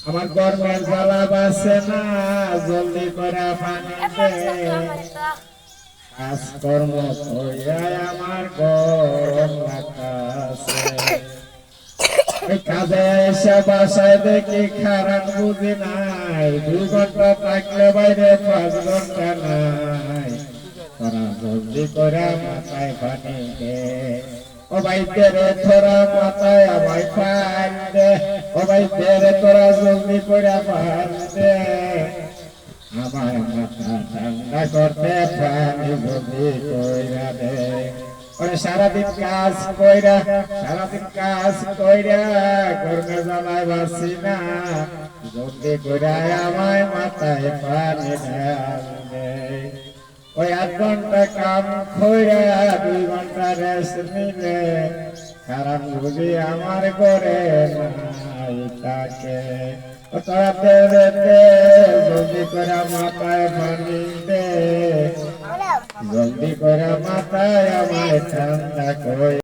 আমার গরমের জ্বালা বাসে না, জলদি করে পানি দে। কাজকর্ম কইরা আমার গরম লাগতাছে। ওই কাজে এসে বাসায় দেখি খারাপ বুঝি নাই, 2 ঘন্টা থাকলে বাইরে 5 ঘন্টা নাই। তোরা জলদি করে মাথায় পানি দে। ও ভাই তেরে তোরা মাথায় আমায় পানি দে। ও ভাই তেরে তোরা জলদি করে পানি দে। আমার মাথা ঠান্ডা করতে পানি জলদি কইরা দে। ওরে সারাদিন কাজ কইরা গরমে জ্বালায় বাসি না, জলদি কইরা আমায় মাথায় পানি ঢাল দে। ওই 8 ঘন্টা কাম কইরা 2 ঘন্টা রেস্ট নিলে কারণ বুঝি আমার ঘরে নাই তাকে। তোরা দে জলদি করে মাথায় পানি দে, জলদি করে মাথায় আমায় ঠান্ডা কই।